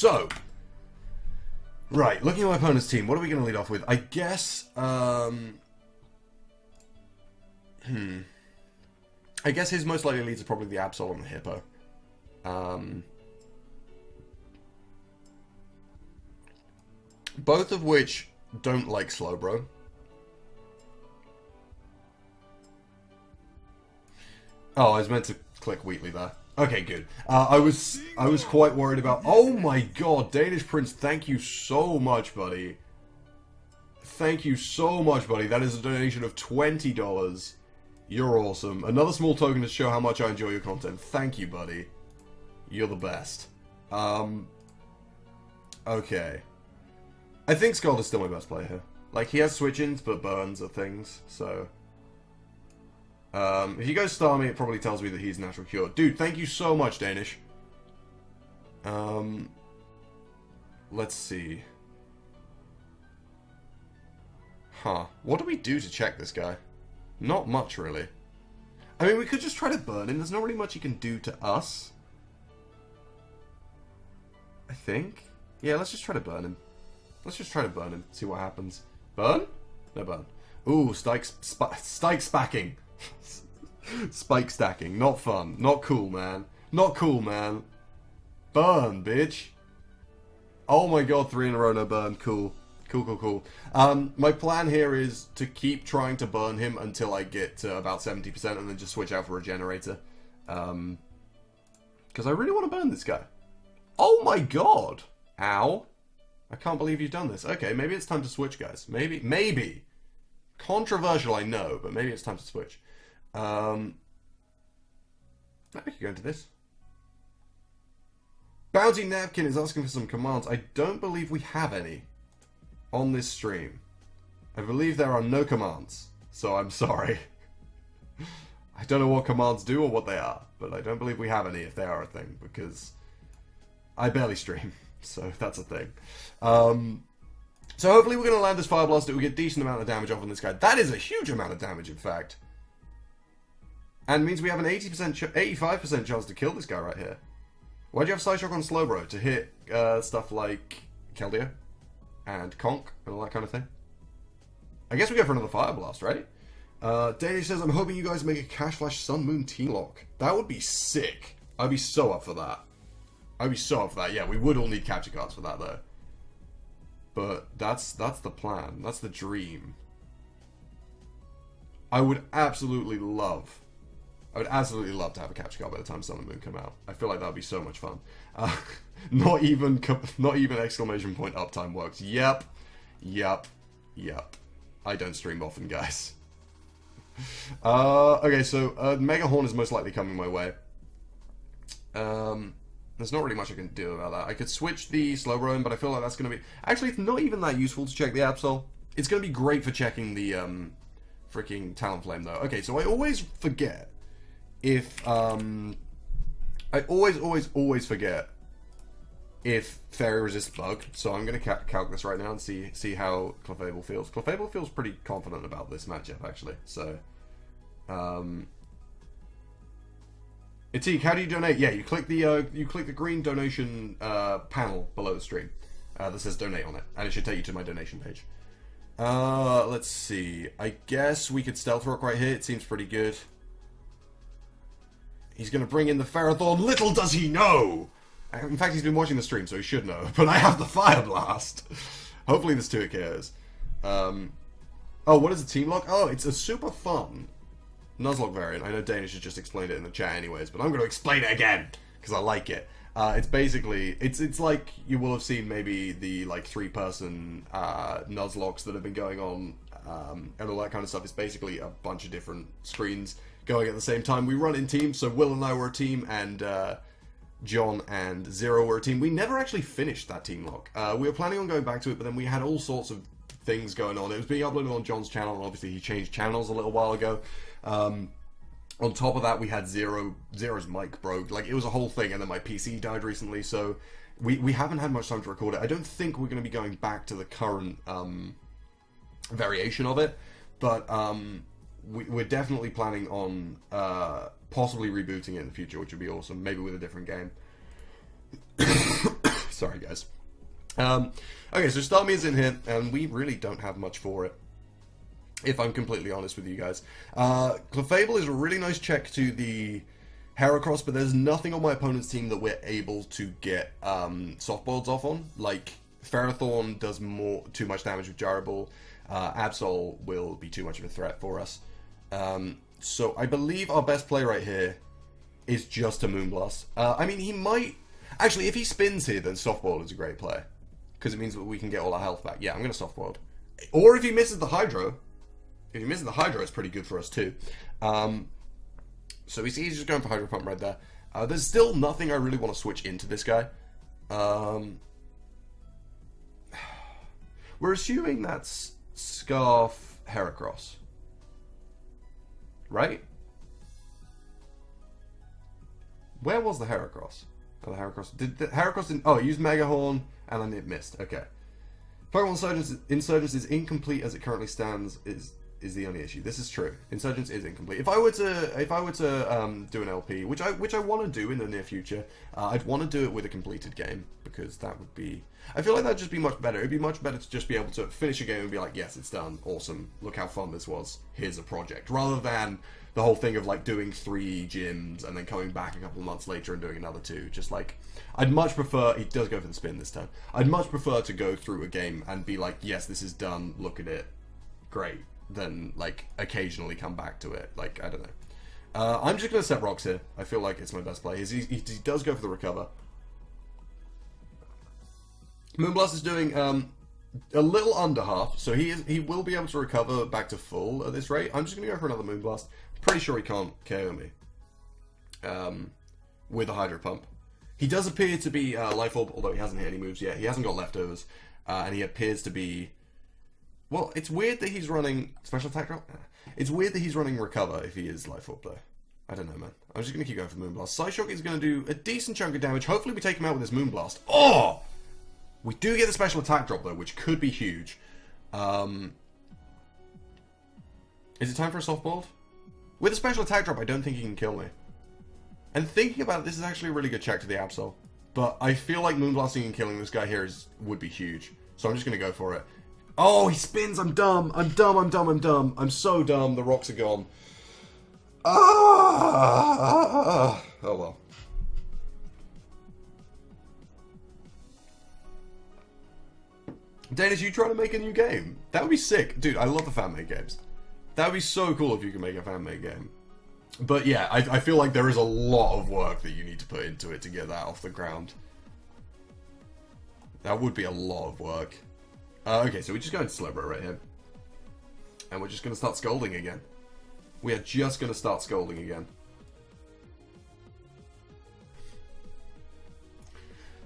So, right, looking at my opponent's team, what are we going to lead off with? I guess, I guess his most likely leads are probably the Absol and the Hippo. Both of which don't like Slowbro. Oh, I was meant to click Wheatley there. Okay, good. I was quite worried about... Oh my god, Danish Prince, thank you so much, buddy. Thank you so much, buddy. That is a donation of $20. You're awesome. Another small token to show how much I enjoy your content. Thank you, buddy. You're the best. Okay. I think Scald is still my best player here. Like, he has switch-ins, but burns are things, so... if he goes Starmie, it probably tells me that he's Natural Cure. Dude, thank you so much, Danish. Let's see. Huh. What do we do to check this guy? Not much, really. I mean, we could just try to burn him. There's not really much he can do to us. I think. Yeah, let's just try to burn him. Let's just try to burn him. See what happens. Burn? No burn. Ooh, spike spacking. Spike stacking. Not fun. Not cool, man. Not cool, man. Burn, bitch. Oh my god, 3 in a row, no burn. Cool. Cool. My plan here is to keep trying to burn him until I get to about 70% and then just switch out for a generator. Because I really want to burn this guy. Oh my god! Ow. I can't believe you've done this. Okay, maybe it's time to switch, guys. Maybe. Controversial, I know, but maybe it's time to switch. Maybe we could go into this. Bounty Napkin is asking for some commands. I don't believe we have any on this stream. I believe there are no commands, so I'm sorry. I don't know what commands do or what they are, but I don't believe we have any if they are a thing, because I barely stream, so that's a thing. So hopefully we're going to land this Fire Blast. It will get a decent amount of damage off on this guy. That is a huge amount of damage, in fact. And means we have an 85% chance to kill this guy right here. Why'd you have Psyshock on Slowbro? To hit stuff like Keldeo and Conk and all that kind of thing? I guess we go for another Fire Blast, right? Danish says, I'm hoping you guys make a Cashflash Sun Moon team lock. That would be sick. I'd be so up for that. Yeah, we would all need capture cards for that, though. But that's the plan. That's the dream. I would absolutely love to have a capture card by the time Sun and Moon come out. I feel like that would be so much fun. Not even exclamation point uptime works. Yep. I don't stream often, guys. Okay, so Mega Horn is most likely coming my way. There's not really much I can do about that. I could switch the Slowbro in, but I feel like that's going to be... Actually, it's not even that useful to check the Absol. It's going to be great for checking the freaking Talonflame, though. Okay, so I always forget if... I always forget if Fairy resists Bug. So I'm going to calc this right now and see how Clefable feels. Clefable feels pretty confident about this matchup, actually. So... Atik, how do you donate? Yeah, you click the green donation panel below the stream that says donate on it, and it should take you to my donation page. Let's see. I guess we could Stealth Rock right here. It seems pretty good. He's going to bring in the Ferrothorn. Little does he know! In fact, he's been watching the stream, so he should know. But I have the Fire Blast. Hopefully this 2 cares. Oh, what is a team lock? Oh, it's a super fun Nuzlocke variant. I know Danish has just explained it in the chat anyways, but I'm going to explain it again, because I like it. It's basically, it's like you will have seen maybe the like 3-person Nuzlocks that have been going on, and all that kind of stuff. It's basically a bunch of different screens going at the same time. We run in teams, so Will and I were a team, and John and Zero were a team. We never actually finished that team lock. We were planning on going back to it, but then we had all sorts of things going on. It was being uploaded on John's channel, and obviously he changed channels a little while ago. On top of that, we had Zero's mic broke. Like, it was a whole thing, and then my PC died recently, so we haven't had much time to record it. I don't think we're going to be going back to the current variation of it, but we're definitely planning on possibly rebooting it in the future, which would be awesome. Maybe with a different game. Sorry, guys. Okay, so Starmie's in here, and we really don't have much for it, if I'm completely honest with you guys. Clefable is a really nice check to the Heracross, but there's nothing on my opponent's team that we're able to get softboilds off on. Like, Ferrothorn does too much damage with Gyro Ball. Absol will be too much of a threat for us. So I believe our best play right here is just a Moonblast. I mean, he might... Actually, if he spins here, then Softboiled is a great play. Because it means that we can get all our health back. Yeah, I'm going to Softboiled. Or if he misses the Hydro. If he misses the Hydro, it's pretty good for us too. So he's just going for Hydro Pump right there. There's still nothing I really want to switch into this guy. We're assuming that's Scarf Heracross. Right? Where was the Heracross? Oh, the Heracross. Did the Heracross didn't... Oh, it used Mega Horn, and then it missed. Okay. Pokemon Insurgence is incomplete as it currently stands, is the only issue. This is true. Insurgence is incomplete. If I were to do an LP, which I want to do in the near future, I'd want to do it with a completed game, because that would be... I feel like that'd just be much better. It'd be much better to just be able to finish a game and be like, yes, it's done. Awesome. Look how fun this was. Here's a project. Rather than the whole thing of like doing 3 gyms and then coming back a couple of months later and doing another 2. Just like, I'd much prefer... He does go for the spin this time. I'd much prefer to go through a game and be like, yes, this is done. Look at it. Great. Than like occasionally come back to it. Like, I don't know. I'm just going to set rocks here. I feel like it's my best play. He does go for the recover. Moonblast is doing a little under half, so he will be able to recover back to full at this rate. I'm just going to go for another Moonblast. Pretty sure he can't KO me with a Hydro Pump. He does appear to be Life Orb, although he hasn't hit any moves yet. He hasn't got leftovers, and he appears to be... Well, it's weird that he's running Special Attack Drop. It's weird that he's running Recover if he is Life Orb, though. I don't know, man. I'm just going to keep going for Moonblast. Psyshock is going to do a decent chunk of damage. Hopefully we take him out with this Moonblast. Oh! We do get the Special Attack Drop, though, which could be huge. Is it time for a Softball? With a Special Attack Drop, I don't think he can kill me. And thinking about it, this is actually a really good check to the Absol. But I feel like Moonblasting and killing this guy here would be huge. So I'm just going to go for it. Oh, he spins! I'm dumb! I'm dumb, I'm dumb, I'm dumb. I'm so dumb, the rocks are gone. Oh well. Danish, you trying to make a new game? That would be sick. Dude, I love the fan-made games. That would be so cool if you could make a fan-made game. But yeah, I feel like there is a lot of work that you need to put into it to get that off the ground. That would be a lot of work. Okay, so we just go into Slowbro right here. And we're just going to start scolding again. We are just going to start scolding again.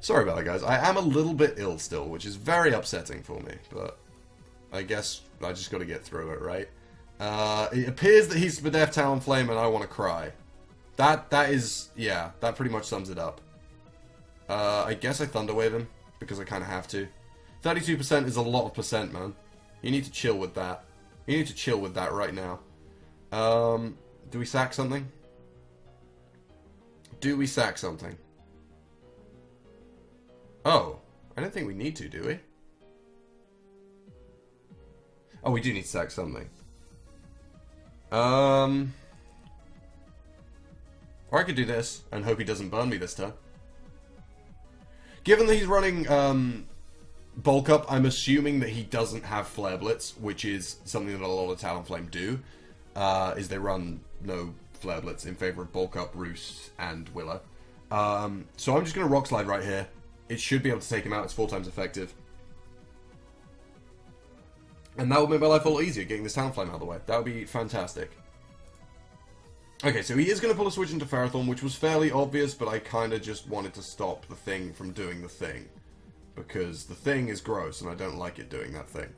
Sorry about that, guys. I am a little bit ill still, which is very upsetting for me. But I guess I just got to get through it, right? It appears that he's Spadef Talonflame and I want to cry. That is... Yeah, that pretty much sums it up. I guess I Thunderwave him, because I kind of have to. 32% is a lot of percent, man. You need to chill with that. You need to chill with that right now. Do we sack something? Do we sack something? Oh, I don't think we need to, do we? Oh, we do need to sack something. Or I could do this and hope he doesn't burn me this turn. Given that he's running Bulk Up, I'm assuming that he doesn't have Flare Blitz, which is something that a lot of Talonflame do. Is they run no Flare Blitz in favor of Bulk Up, Roost, and Willow. So I'm just going to Rock Slide right here. It should be able to take him out. It's 4 times effective. And that would make my life a lot easier, getting this Talonflame out of the way. That would be fantastic. Okay, so he is going to pull a switch into Ferrothorn, which was fairly obvious, but I kind of just wanted to stop the thing from doing the thing. Because the thing is gross, and I don't like it doing that thing.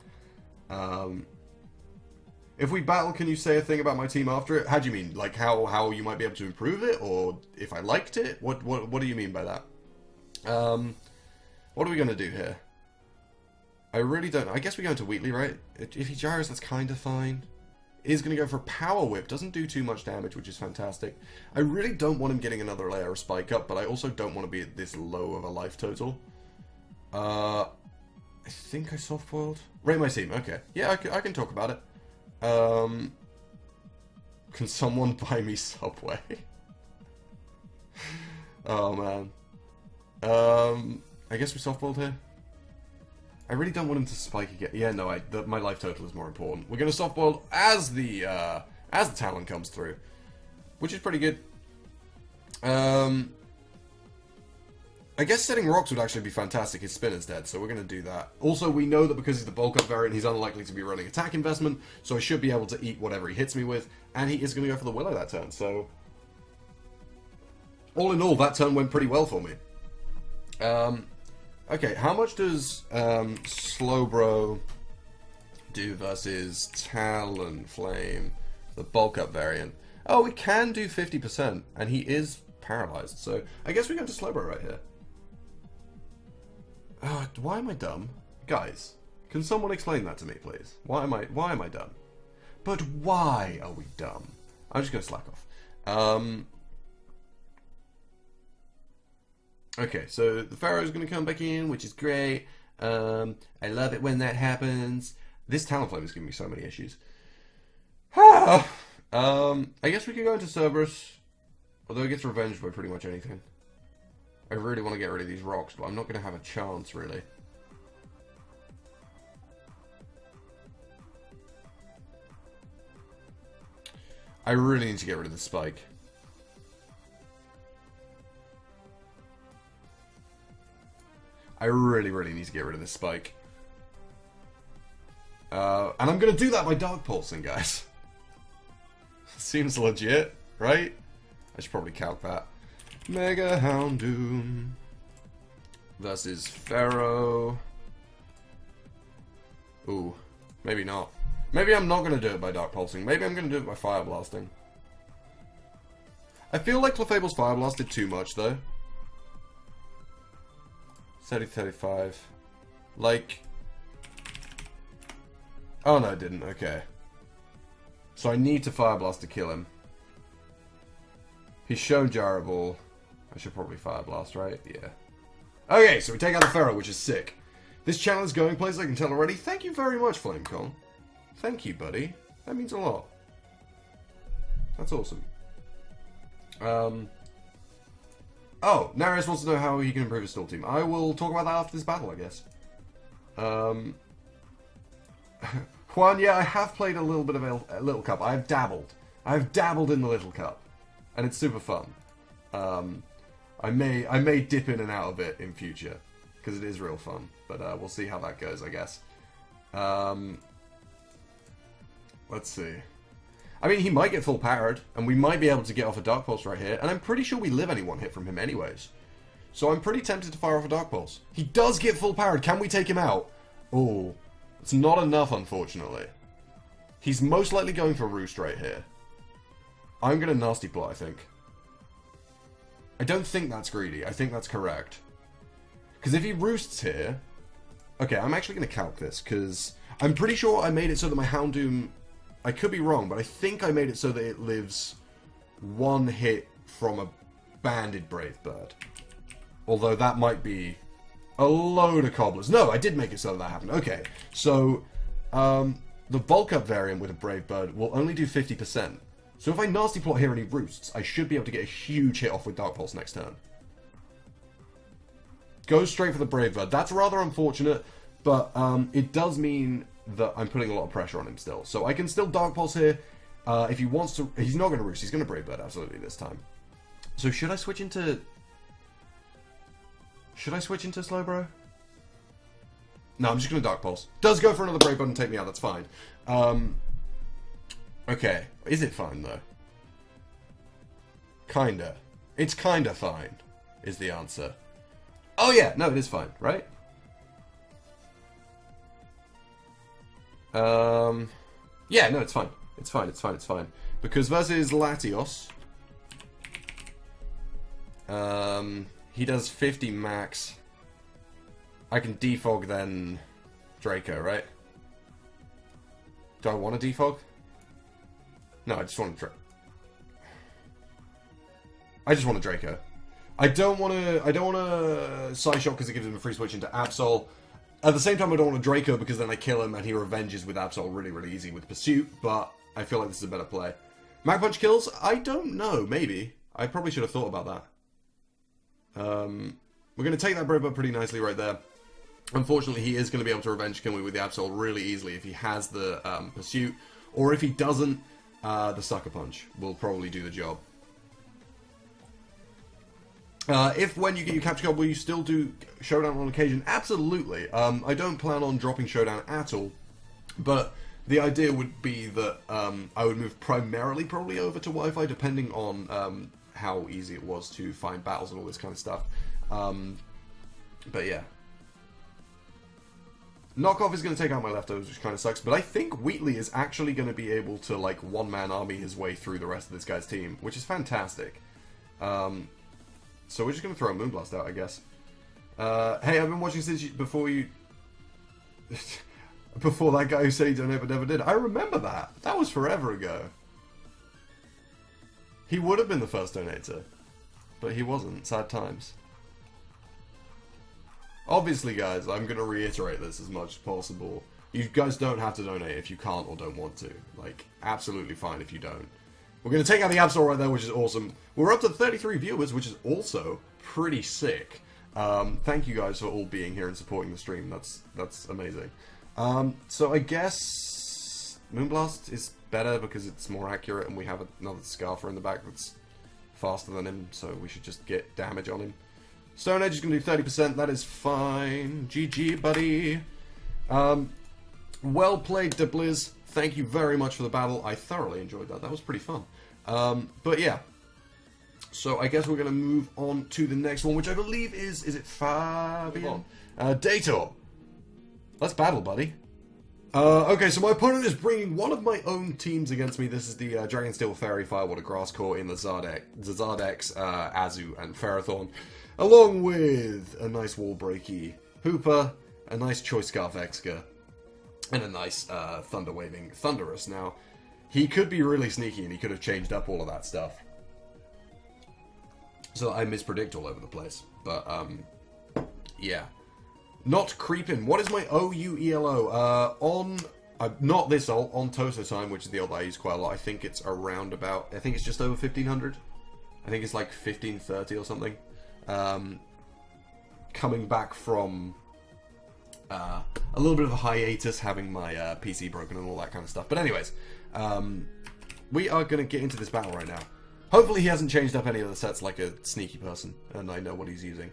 If we battle, can you say a thing about my team after it? How do you mean? Like, how you might be able to improve it? Or if I liked it? What do you mean by that? What are we going to do here? I really don't know. I guess we go into Wheatley, right? If he gyros, that's kind of fine. Is going to go for Power Whip. Doesn't do too much damage, which is fantastic. I really don't want him getting another layer of Spike Up, but I also don't want to be at this low of a life total. I think I soft-boiled. Rate my team. Okay. Yeah, I can talk about it. Can someone buy me Subway? Oh, man. I guess we soft-boiled here. I really don't want him to spike again. Yeah, no, my life total is more important. We're going to soft-boil as the talent comes through, which is pretty good. I guess setting rocks would actually be fantastic. His spinner's dead, so we're going to do that. Also, we know that because he's the bulk up variant, he's unlikely to be running attack investment, so I should be able to eat whatever he hits me with, and he is going to go for the Willow that turn, so... All in all, that turn went pretty well for me. Okay, how much does Slowbro do versus Talonflame, the bulk up variant? Oh, we can do 50%, and he is paralyzed, so I guess we go to Slowbro right here. Why am I dumb? Guys, can someone explain that to me, please? Why am I dumb? But why are we dumb? I'm just going to slack off. Okay, so the Pharaoh's going to come back in, which is great. I love it when that happens. This Talonflame is giving me so many issues. I guess we can go into Cerberus, although it gets revenged by pretty much anything. I really want to get rid of these rocks, but I'm not going to have a chance, really. I really need to get rid of the spike. I really, really need to get rid of this spike. And I'm going to do that by Dark Pulsing, guys. Seems legit, right? I should probably calc that. Mega Houndoom versus Pharaoh. Ooh, maybe not. Maybe I'm not going to do it by Dark Pulsing. Maybe I'm going to do it by Fire Blasting. I feel like Clefable's Fire Blast did too much, though. 30-35. Like... Oh, no, it didn't. Okay. So I need to Fire Blast to kill him. He's shown Jarable. I should probably Fire Blast, right? Yeah. Okay, so we take out the Pharaoh, which is sick. This channel is going places, I can tell already. Thank you very much, FlameCon. Thank you, buddy. That means a lot. That's awesome. Oh, Narius wants to know how he can improve his stall team. I will talk about that after this battle, I guess. Juan, yeah, I have played a little bit of a Little Cup. I've dabbled in the Little Cup, and it's super fun. I may dip in and out of it in future, because it is real fun. But we'll see how that goes, I guess. Let's see. I mean, he might get full powered, and we might be able to get off a Dark Pulse right here, and I'm pretty sure we live any one hit from him anyways. So I'm pretty tempted to fire off a Dark Pulse. He does get full powered. Can we take him out? Oh, it's not enough, unfortunately. He's most likely going for Roost right here. I'm going to Nasty Plot, I think. I don't think that's greedy. I think that's correct. Because if he Roosts here... Okay, I'm actually going to calc this, because I'm pretty sure I made it so that my Houndoom... I could be wrong, but I think I made it so that it lives one hit from a banded Brave Bird. Although that might be a load of cobblers. No, I did make it so that happened. Okay, so the bulk up variant with a Brave Bird will only do 50%. So if I Nasty Plot here and he Roosts, I should be able to get a huge hit off with Dark Pulse next turn. Go straight for the Brave Bird. That's rather unfortunate, but it does mean that I'm putting a lot of pressure on him still. So I can still Dark Pulse here. If he wants to... He's not going to Roost. He's going to Brave Bird, absolutely, this time. So should I switch into... Should I switch into Slowbro? No, I'm just going to Dark Pulse. Does go for another Brave Bird and take me out. That's fine. Okay. Is it fine, though? Kinda. It's kinda fine, is the answer. Oh, yeah. No, it is fine, right? Yeah, no, it's fine. It's fine, it's fine, it's fine. Because versus Latios, he does 50 max. I can defog then Draco, right? Do I want to defog? No, I just want to Draco. I don't want to Side Shot because it gives him a free switch into Absol. At the same time, I don't want a Draco because then I kill him and he revenges with Absol really, really easy with Pursuit, but I feel like this is a better play. Mag Punch kills? I don't know, maybe. I probably should have thought about that. We're going to take that Brave Bird pretty nicely right there. Unfortunately, he is going to be able to revenge kill me with the Absol really easily if he has the Pursuit, or if he doesn't, the Sucker Punch will probably do the job. If when you get your capture card, will you still do Showdown on occasion? Absolutely. I don't plan on dropping Showdown at all, but the idea would be that I would move primarily probably over to Wi-Fi, depending on how easy it was to find battles and all this kind of stuff. But yeah. Knockoff is going to take out my leftovers, which kind of sucks, but I think Wheatley is actually going to be able to, like, one-man army his way through the rest of this guy's team, which is fantastic. So we're just going to throw a Moonblast out, I guess. Hey, I've been watching since before you... before that guy who said he donated but never did. I remember that. That was forever ago. He would have been the first donator, but he wasn't. Sad times. Obviously, guys, I'm going to reiterate this as much as possible. You guys don't have to donate if you can't or don't want to. Like, absolutely fine if you don't. We're going to take out the Absol right there, which is awesome. We're up to 33 viewers, which is also pretty sick. Thank you guys for all being here and supporting the stream. That's amazing. So I guess Moonblast is better because it's more accurate and we have another Scarfer in the back that's faster than him, so we should just get damage on him. Stone Edge is going to do 30%, that is fine. GG, buddy. Well played, Dibbliz. Thank you very much for the battle. I thoroughly enjoyed that. That was pretty fun. But yeah. So I guess we're going to move on to the next one, which I believe is it Fabian? Dator. Let's battle, buddy. Okay, so my opponent is bringing one of my own teams against me. This is the Dragonsteel Fairy Firewater Grass Core in the Zardex, Azu, and Ferrothorn, along with a nice wall breaky Hooper, a nice Choice Scarf Exca, and a nice Thunder Waving Thunderous. Now, he could be really sneaky and he could have changed up all of that stuff. So I mispredict all over the place. But, yeah. Not creeping. What is my OUELO? Not this ult, on Toso Time, which is the ult that I use quite a lot. I think it's around about, I think it's just over 1500. I think it's like 1530 or something. Coming back from a little bit of a hiatus, having my PC broken and all that kind of stuff. But anyways, we are going to get into this battle right now. Hopefully he hasn't changed up any of the sets like a sneaky person, and I know what he's using.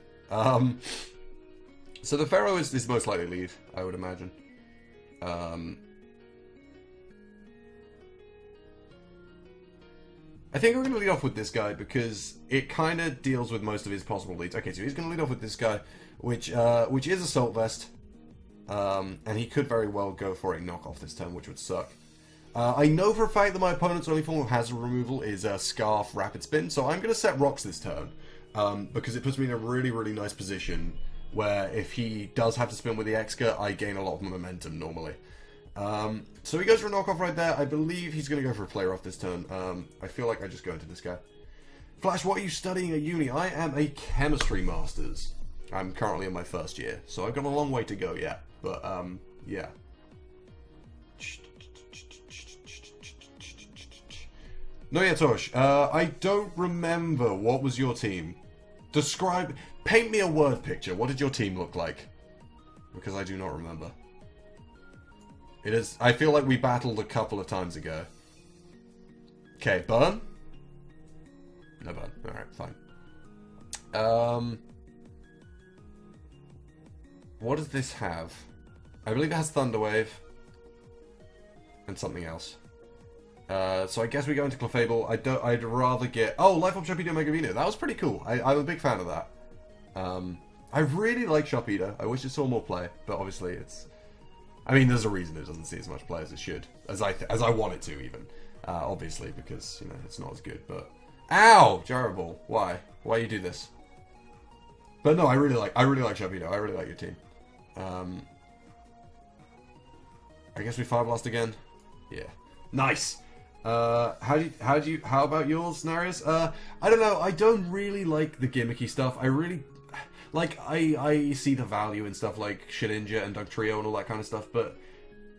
So the Pharaoh is most likely lead, I would imagine. I think we're going to lead off with this guy because it kind of deals with most of his possible leads. Okay, so he's going to lead off with this guy, which is Assault Vest. And he could very well go for a knockoff this turn, which would suck. I know for a fact that my opponent's only form of hazard removal is Scarf Rapid Spin, so I'm going to set Rocks this turn. Because it puts me in a really, really nice position where if he does have to spin with the Exca, I gain a lot of momentum normally. So he goes for a knockoff right there. I believe he's going to go for a player off this turn. I feel like I just go into this guy. Flash, what are you studying at uni? I am a chemistry master's. I'm currently in my first year, so I've got a long way to go yet. But, yeah. No, yeah, Tosh. I don't remember. What was your team? Paint me a word picture. What did your team look like? Because I do not remember. It is. I feel like we battled a couple of times ago. Okay, burn? No burn. Alright, fine. What does this have? I believe it has Thunderwave. And something else. So I guess we go into Clefable. I'd rather get... Oh, Life of Sharpedo Megavino. That was pretty cool. I'm a big fan of that. I really like Sharpedo. I wish it saw more play, but obviously it's... I mean, there's a reason it doesn't see as much play as it should. As I want it to, even. Obviously, because, you know, it's not as good, but... Ow! Jarable. Why? Why you do this? But no, I really like Sharpedo. I really like your team. I guess we Fire Blast again? Yeah. Nice! How about yours, Narius? I don't know, I don't really like the gimmicky stuff. Like, I see the value in stuff like Shedinja and Dugtrio and all that kind of stuff, but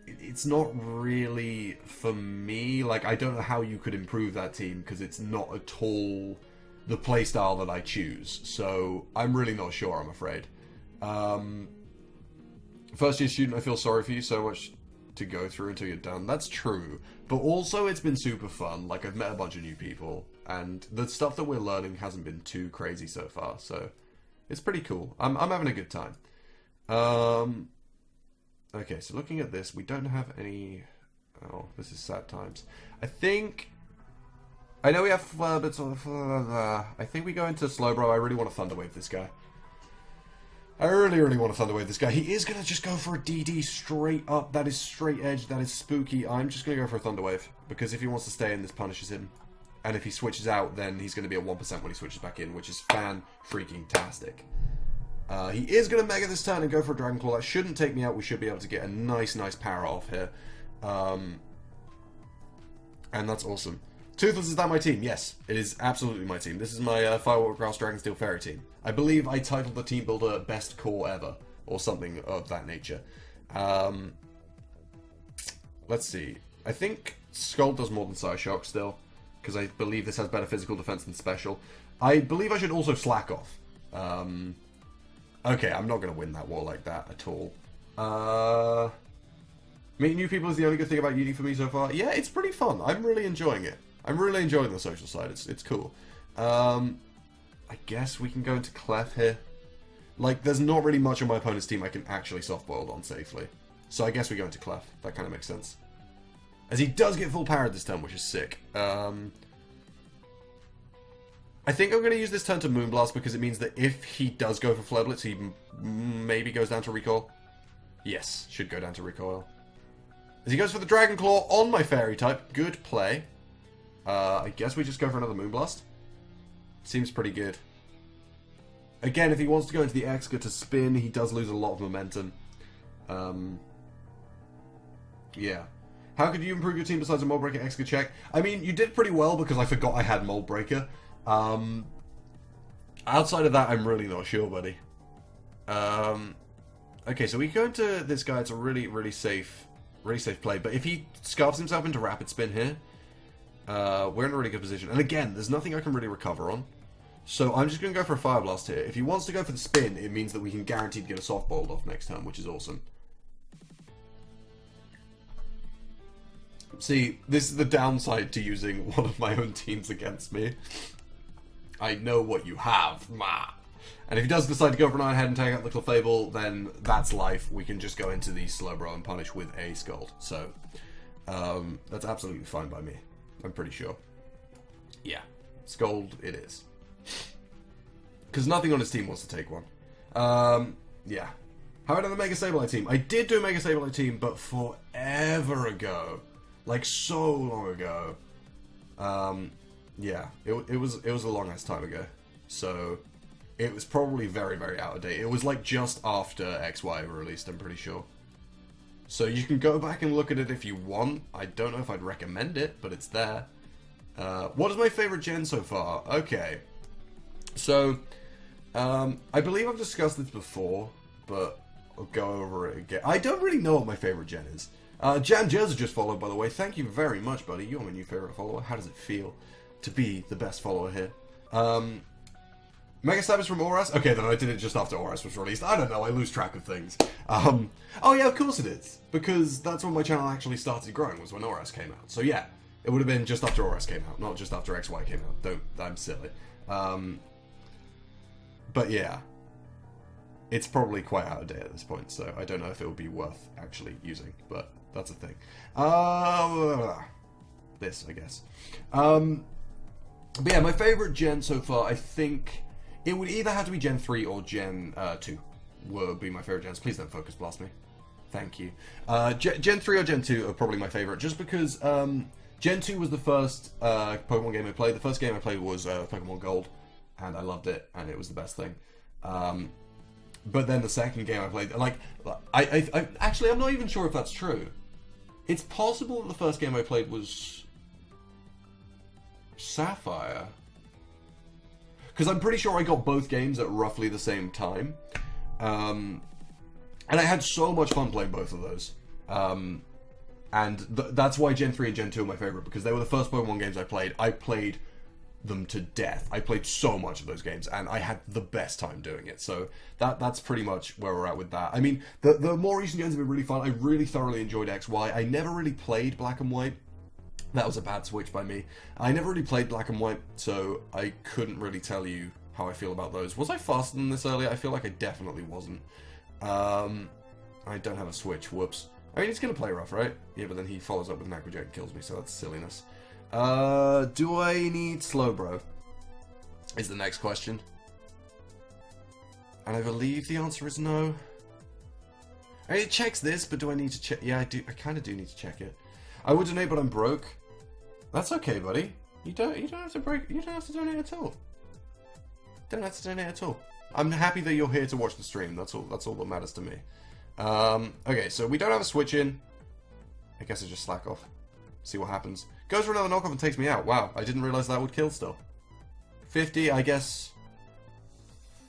it's not really for me. Like, I don't know how you could improve that team, because it's not at all the playstyle that I choose. So, I'm really not sure, I'm afraid. First year student, I feel sorry for you, so much to go through until you're done. That's true. But also, it's been super fun. Like, I've met a bunch of new people, and the stuff that we're learning hasn't been too crazy so far, so it's pretty cool. I'm having a good time. Okay, so looking at this, we don't have any... Oh, this is sad times. I know we have bits of... I think we go into Slowbro. I really want to Thunderwave this guy. I really, really want to Thunderwave this guy. He is going to just go for a DD straight up. That is straight edge. That is spooky. I'm just going to go for a Thunderwave, because if he wants to stay in, this punishes him. And if he switches out, then he's going to be at 1% when he switches back in, which is fan-freaking-tastic. He is going to Mega this turn and go for a Dragon Claw. That shouldn't take me out. We should be able to get a nice power off here. And that's awesome. Toothless, is that my team? Yes, it is absolutely my team. This is my Firewalk Grass Dragonsteel Fairy team. I believe I titled the team builder Best Core Ever, or something of that nature. Let's see. I think Scald does more than Psyshock still, because I believe this has better physical defense than special. I believe I should also Slack Off. Okay, I'm not going to win that war like that at all. Meeting new people is the only good thing about uni for me so far. Yeah, it's pretty fun. I'm really enjoying it. I'm really enjoying the social side. It's cool. I guess we can go into Clef here. Like, there's not really much on my opponent's team I can actually soft-boiled on safely. So I guess we go into Clef. That kind of makes sense. As he does get full powered this turn, which is sick. I think I'm going to use this turn to Moonblast, because it means that if he does go for Flare Blitz, he maybe goes down to Recoil. Yes, should go down to Recoil. As he goes for the Dragon Claw on my Fairy type. Good play. I guess we just go for another Moonblast. Seems pretty good. Again, if he wants to go into the Exca to spin, he does lose a lot of momentum. Yeah. How could you improve your team besides a Mold Breaker Exca check? I mean, you did pretty well, because I forgot I had Mold Breaker. Outside of that, I'm really not sure, buddy. Okay, so we go into this guy. It's a really safe play. But if he scarfs himself into Rapid Spin here, we're in a really good position. And again, there's nothing I can really recover on. So I'm just going to go for a Fire Blast here. If he wants to go for the spin, it means that we can guaranteed get a Soft Boiled off next turn, which is awesome. See, this is the downside to using one of my own teams against me. I know what you have, ma. And if he does decide to go for an Iron Head and take out the Clefable, then that's life. We can just go into the Slowbro and punish with a Scald. So, that's absolutely fine by me. I'm pretty sure. Yeah, Scald it is. Because nothing on his team wants to take one. Yeah. How about the Mega Sableye team? I did do a Mega Sableye team, but forever ago. Like, so long ago. Yeah, it was a long ass time ago. So, it was probably very out of date. It was like just after XY were released, I'm pretty sure. So you can go back and look at it if you want. I don't know if I'd recommend it, but it's there. What is my favorite gen so far? Okay. So, I believe I've discussed this before, but I'll go over it again. I don't really know what my favorite gen is. Jan Jez just followed, by the way. Thank you very much, buddy. You're my new favorite follower. How does it feel to be the best follower here? Mega Stab is from ORAS? Okay, then I did it just after ORAS was released. I don't know, I lose track of things. Oh yeah, of course it is. Because that's when my channel actually started growing, was when ORAS came out. So yeah, it would have been just after ORAS came out, not just after XY came out. I'm silly. But yeah. It's probably quite out of date at this point, so I don't know if it would be worth actually using, but that's a thing. This, I guess. But yeah, my favorite gen so far, I think it would either have to be Gen 3 or Gen 2 would be my favorite gens. Please don't Focus Blast me. Thank you. Gen 3 or Gen 2 are probably my favorite, just because Gen 2 was the first Pokemon game I played. The first game I played was Pokemon Gold, and I loved it, and it was the best thing. But then the second game I played, like, I actually, I'm not even sure if that's true. It's possible that the first game I played was Sapphire. because I'm pretty sure I got both games at roughly the same time. And I had so much fun playing both of those. And that's why Gen 3 and Gen 2 are my favorite, because they were the first Pokemon games I played. I played them to death. I played so much of those games, and I had the best time doing it. So that's pretty much where we're at with that. I mean, the more recent games have been really fun. I really thoroughly enjoyed XY. I never really played Black and White. That was a bad switch by me. I never really played Black and White, so I couldn't really tell you how I feel about those. Was I faster than this earlier? I feel like I definitely wasn't. I don't have a switch. Whoops. I mean, he's going to play rough, right? Yeah, but then he follows up with an Aquajet and kills me, so that's silliness. Do I need Slowbro? Is the next question. And I believe the answer is no. I mean, it checks this, but do I need to check? Yeah, I do. I kind of do need to check it. I would donate, but I'm broke. That's okay, buddy. You don't have to break. You don't have to donate at all. Don't have to donate at all. I'm happy that you're here to watch the stream. That's all that matters to me. Okay, so we don't have a switch in. I guess I just slack off. See what happens. Goes for another knockoff and takes me out. Wow, I didn't realize that would kill still. 50, I guess.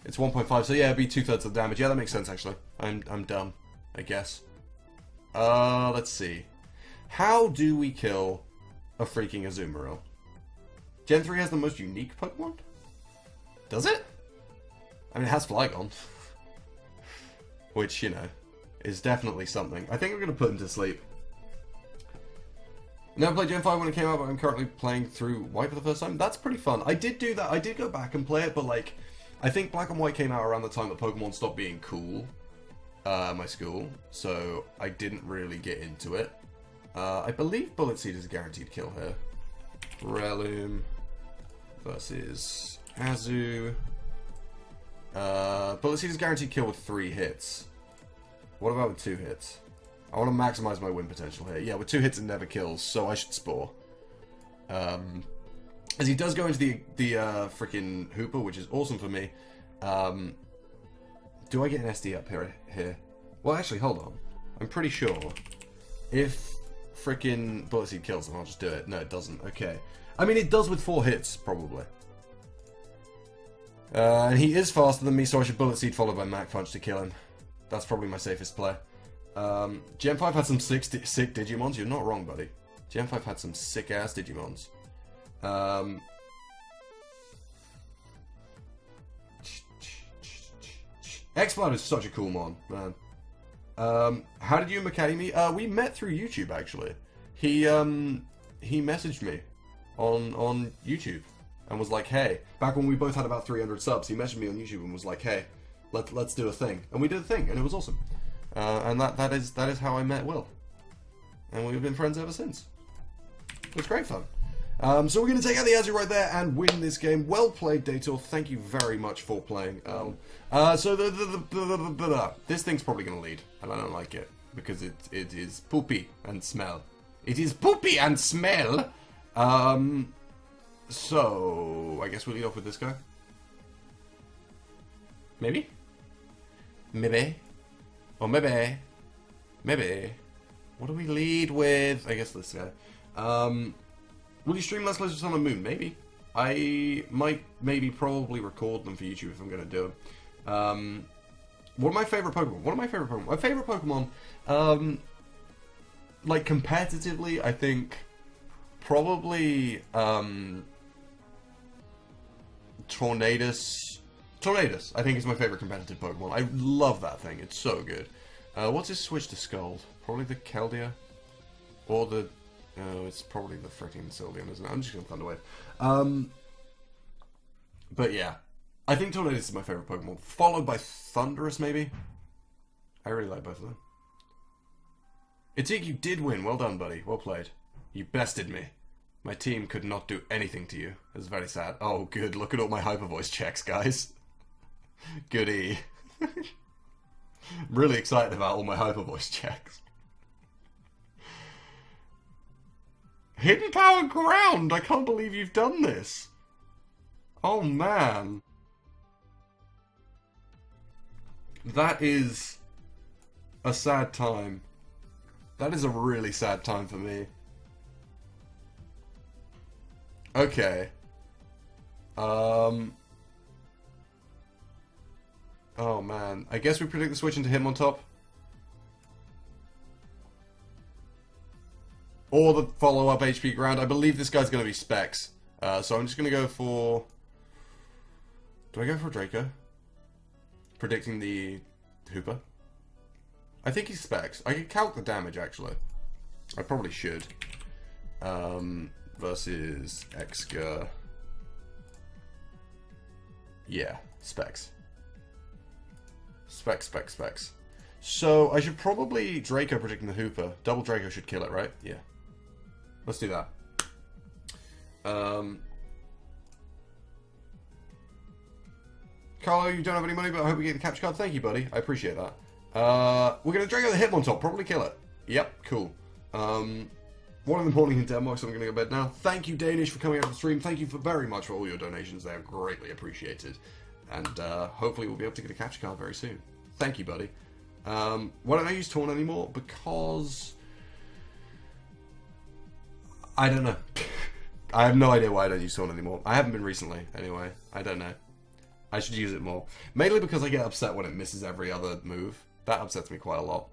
It's 1.5, so yeah, it'd be 2/3 of the damage. Yeah, that makes sense, actually. I'm dumb, I guess. Let's see. How do we kill a freaking Azumarill? Gen 3 has the most unique Pokemon? Does it? I mean, it has Flygon. Which, you know, is definitely something. I think we're going to put him to sleep. Never played Gen 5 when it came out, but I'm currently playing through White for the first time. That's pretty fun. I did do that. I did go back and play it, but, like, I think Black and White came out around the time that Pokemon stopped being cool at my school, so I didn't really get into it. I believe Bullet Seed is a guaranteed kill here. Breloom versus Azu. Bullet Seed is guaranteed kill with 3 hits. What about with 2 hits? I want to maximize my win potential here. Yeah, with 2 hits it never kills, so I should Spore. As he does go into the freaking Hooper, which is awesome for me. Do I get an SD up here? Well, actually, hold on. I'm pretty sure if freaking Bullet Seed kills him, I'll just do it. No, it doesn't. Okay. I mean, it does with 4 hits, probably. And he is faster than me, so I should Bullet Seed followed by Mach Punch to kill him. That's probably my safest play. Gen 5 had some sick Digimons. You're not wrong, buddy. Gen 5 had some sick-ass Digimons. X-Blood is such a cool mon, man. How did you and Macadie meet? We met through YouTube, actually. He messaged me on YouTube and was like, hey, back when we both had about 300 subs, he messaged me on YouTube and was like, hey, let's do a thing. And we did a thing, and it was awesome. And that is how I met Will. And we've been friends ever since. It was great fun. So we're going to take out the Azu right there and win this game. Well played, Dator. Thank you very much for playing. So this thing's probably going to lead, and I don't like it because it is poopy and smell. It is poopy and smell. So I guess we'll lead off with this guy. Maybe. Or maybe. What do we lead with? I guess this guy. Will you stream Let's Plays on the Moon? Maybe. I might probably record them for YouTube if I'm going to do them. What are my favourite Pokemon? My favourite Pokemon, like competitively, I think probably Tornadus. Tornadus, I think, is my favourite competitive Pokemon. I love that thing. It's so good. What's his switch to Scald? Probably the Keldea? Or the... Oh, it's probably the freaking Sylveon, isn't it? I'm just going to Thunderwave. But yeah. I think Tornadus is my favourite Pokemon. Followed by Thundurus, maybe? I really like both of them. Itik, you did win. Well done, buddy. Well played. You bested me. My team could not do anything to you. It was very sad. Oh, good. Look at all my Hyper Voice checks, guys. Goody. I'm really excited about all my Hyper Voice checks. Hidden Power Ground! I can't believe you've done this. Oh, man. That is a sad time. That is a really sad time for me. Okay. Oh, man. I guess we predict the switch into him on top. Or the follow-up HP ground. I believe this guy's going to be Specs. So I'm just going to go for... Do I go for Draco? Predicting the Hooper? I think he's Specs. I can calc the damage, actually. I probably should. Versus Exga. Yeah, Specs. Specs. So, I should probably Draco predicting the Hooper. Double Draco should kill it, right? Yeah. Let's do that. Carlo, you don't have any money, but I hope we get the capture card. Thank you, buddy. I appreciate that. We're going to Draco the Hitmontop. Probably kill it. Yep, cool. 1 in the morning in Denmark, so I'm going to go to bed now. Thank you, Danish, for coming out to the stream. Thank you very much for all your donations. They are greatly appreciated. And hopefully we'll be able to get a capture card very soon. Thank you, buddy. Why don't I use Taunt anymore? Because... I don't know. I have no idea why I don't use Taunt anymore. I haven't been recently, anyway. I don't know. I should use it more. Mainly because I get upset when it misses every other move. That upsets me quite a lot.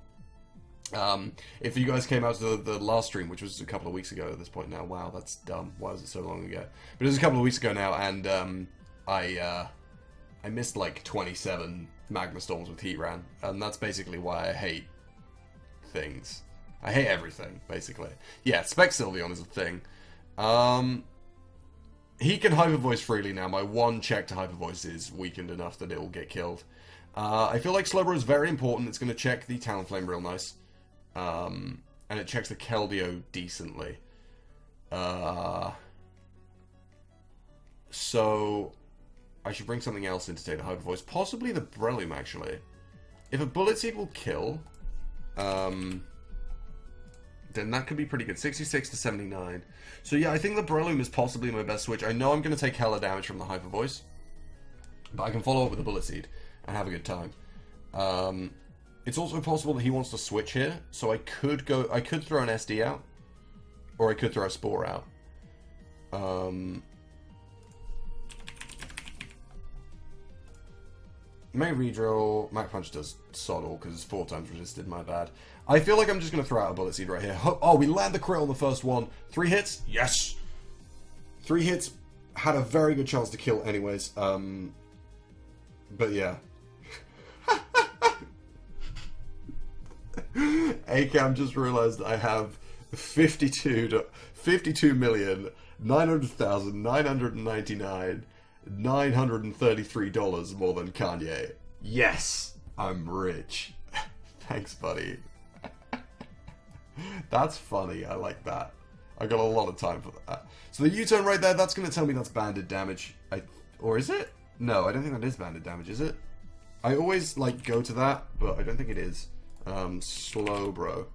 If you guys came out to the last stream, which was a couple of weeks ago at this point now, wow, that's dumb. Why was it so long ago? But it was a couple of weeks ago now, and I missed like 27 Magma Storms with Heatran, and that's basically why I hate things. I hate everything, basically. Yeah, Spec Sylveon is a thing. He can Hyper Voice freely now. My one check to Hyper Voice is weakened enough that it will get killed. I feel like Slowbro is very important. It's going to check the Talonflame real nice. And it checks the Keldeo decently. So I should bring something else in to take the Hyper Voice. Possibly the Breloom, actually. If a Bullet Seed will kill, then that could be pretty good. 66 to 79. So yeah, I think the Breloom is possibly my best switch. I know I'm going to take hella damage from the Hyper Voice, but I can follow up with a Bullet Seed and have a good time. It's also possible that he wants to switch here, so I could throw an SD out, or I could throw a Spore out. May Redrill, Mach Punch does sod all because it's 4 times resisted, my bad. I feel like I'm just going to throw out a Bullet Seed right here. Oh, we land the crit on the first one. 3 hits? Yes! 3 hits had a very good chance to kill anyways. But yeah. Acam just realized I have 52,900,999,933 more than Kanye. Yes! I'm rich. Thanks, buddy. That's funny. I like that. I got a lot of time for that. So the U-turn right there, that's going to tell me that's banded damage. Or is it? No, I don't think that is banded damage, is it? I always, like, go to that, but I don't think it is. Slowbro.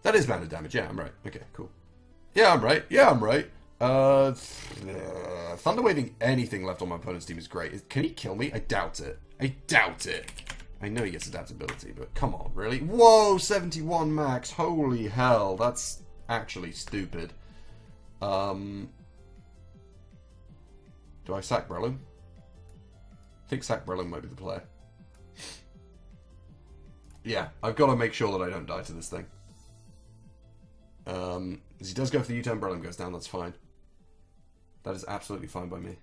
That is banded damage. Yeah, I'm right. Okay, cool. Yeah, I'm right. Thunder Waving anything left on my opponent's team is great. Can he kill me? I doubt it. I know he gets adaptability, but come on, really? Whoa, 71 max. Holy hell, that's actually stupid. Do I sack Breloom? I think sack Breloom might be the play. Yeah, I've got to make sure that I don't die to this thing. As he does go for the U-turn, Breloom goes down, that's fine. That is absolutely fine by me.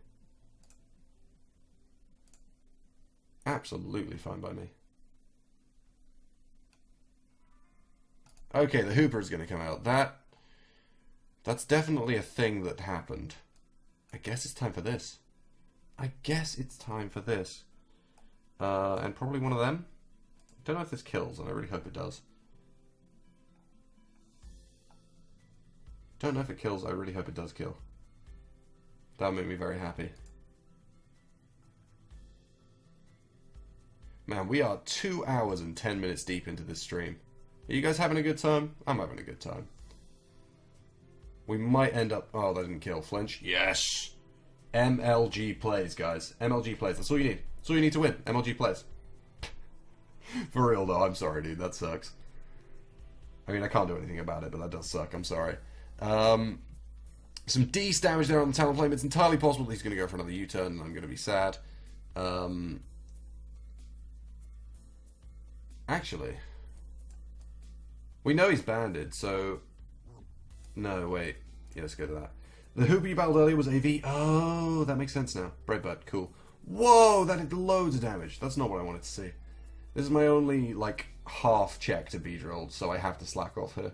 Absolutely fine by me. Okay, the Hooper is going to come out. That's definitely a thing that happened. I guess it's time for this. And probably one of them. Don't know if this kills, and I really hope it does. Don't know if it kills, I really hope it does kill. That would make me very happy. Man, we are 2 hours and 10 minutes deep into this stream. Are you guys having a good time? I'm having a good time. We might end up... Oh, that didn't kill. Flinch? Yes! MLG plays, guys. MLG plays. That's all you need. That's all you need to win. MLG plays. For real, though. I'm sorry, dude. That sucks. I mean, I can't do anything about it, but that does suck. I'm sorry. Some D's damage there on the Talonflame. It's entirely possible that he's going to go for another U-turn, and I'm going to be sad. Actually, we know he's banded, so... No, wait. Yeah, let's go to that. The Hooper you battled earlier was AV. Oh, that makes sense now. Breadbird, cool. Whoa, that did loads of damage. That's not what I wanted to see. This is my only, like, half check to be drilled, so I have to slack off here.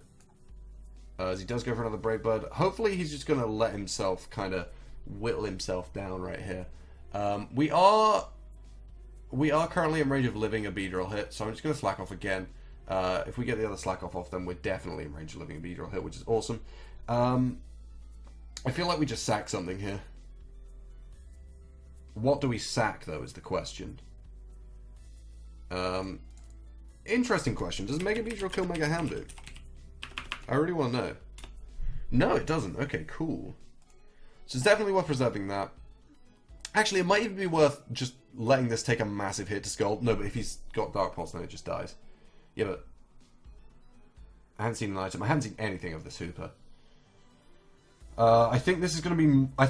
As he does go for another Breadbird. Hopefully he's just going to let himself kind of whittle himself down right here. We are currently in range of living a Beedrill hit, so I'm just going to slack off again. If we get the other slack off, then we're definitely in range of living a Beedrill hit, which is awesome. I feel like we just sack something here. What do we sack, though, is the question. Interesting question. Does Mega Beedrill kill Mega Houndoom? I really want to know. No, it doesn't. Okay, cool. So it's definitely worth preserving that. Actually, it might even be worth just letting this take a massive hit to Skull. No, but if he's got Dark Pulse, then it just dies. Yeah, but I haven't seen an item. I haven't seen anything of this Hooper. I think this is going to be... I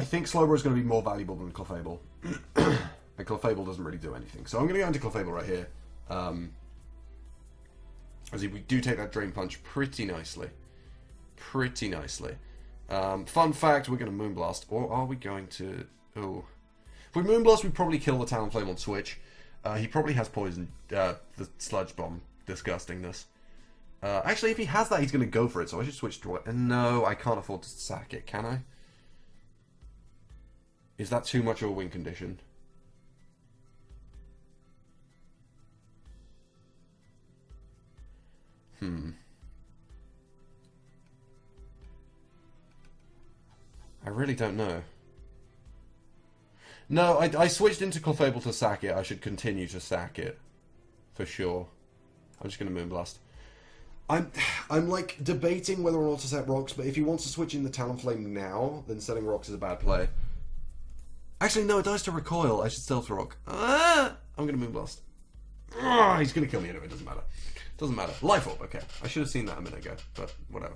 think Slowbro is going to be more valuable than Clefable. And Clefable doesn't really do anything. So I'm going to go into Clefable right here. As we do take that Drain Punch pretty nicely. Pretty nicely. Fun fact, we're going to Moonblast. Or are we going to... Oh. If we Moonblast, we probably kill the Talonflame on switch. He probably has poison. The Sludge Bomb. Disgustingness. Actually, if he has that, he's going to go for it, so I should switch to it. And no, I can't afford to sack it, can I? Is that too much of a win condition? I really don't know. No, I switched into Clefable to sack it. I should continue to sack it. For sure. I'm just going to Moonblast. I'm like debating whether or not to set rocks, but if he wants to switch in the Talonflame now, then setting rocks is a bad play. Actually, no, it dies to recoil. I should stealth rock. I'm gonna Moonblast. He's gonna kill me anyway. Doesn't matter. Doesn't matter. Life Orb. Okay, I should have seen that a minute ago, but whatever.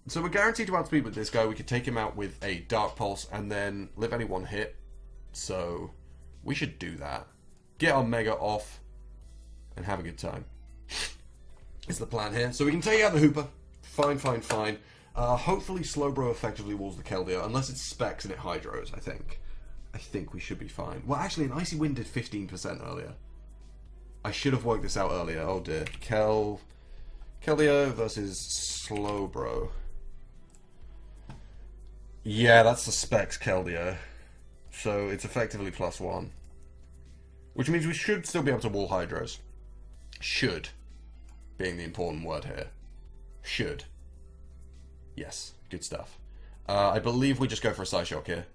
So we're guaranteed to outspeed with this guy. We could take him out with a Dark Pulse and then live any one hit. So we should do that. Get our Mega off and have a good time. Is the plan here. So we can take out the Hooper. Fine, fine, fine. Hopefully Slowbro effectively walls the Keldeo, unless it specs and it hydros, I think. I think we should be fine. Well, actually, an Icy Wind did 15% earlier. I should have worked this out earlier. Oh dear. Keldeo versus Slowbro. Yeah, that's the specs Keldeo. So it's effectively +1. Which means we should still be able to wall hydros. Should. Being the important word here. Should. Yes, good stuff. I believe we just go for a Psyshock here.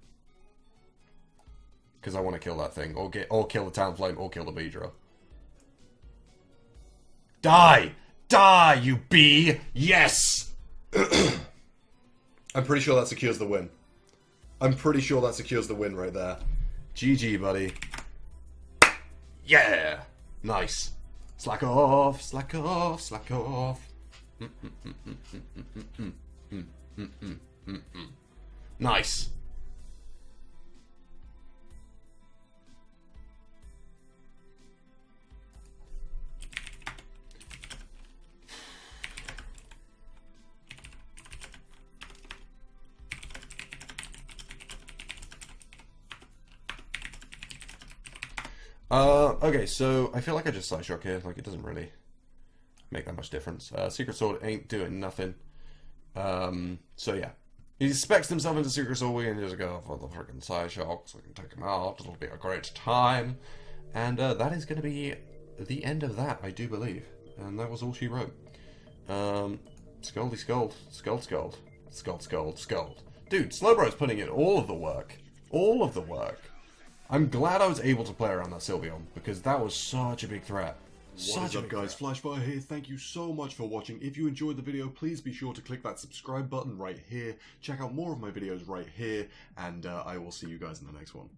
Because I want to kill that thing. Or kill the Talonflame, or kill the Beedrill. Die! Die, you bee! Yes! I'm pretty sure that secures the win. I'm pretty sure that secures the win right there. GG, buddy. Yeah! Nice. Slack off, slack off, slack off. Nice. Okay, so I feel like I just Psyshock here. Like, it doesn't really make that much difference. Secret Sword ain't doing nothing. So yeah. He specs himself into Secret Sword. We're gonna just go for the freaking Psyshock so we can take him out. It'll be a great time. And that is going to be the end of that, I do believe. And that was all she wrote. Scoldy Scold. Scold Scold. Scold Scold Scold. Dude, Slowbro's putting in all of the work. All of the work. I'm glad I was able to play around that Sylveon, because that was such a big threat. What is up, guys? Flashfire here. Thank you so much for watching. If you enjoyed the video, please be sure to click that subscribe button right here. Check out more of my videos right here, and I will see you guys in the next one.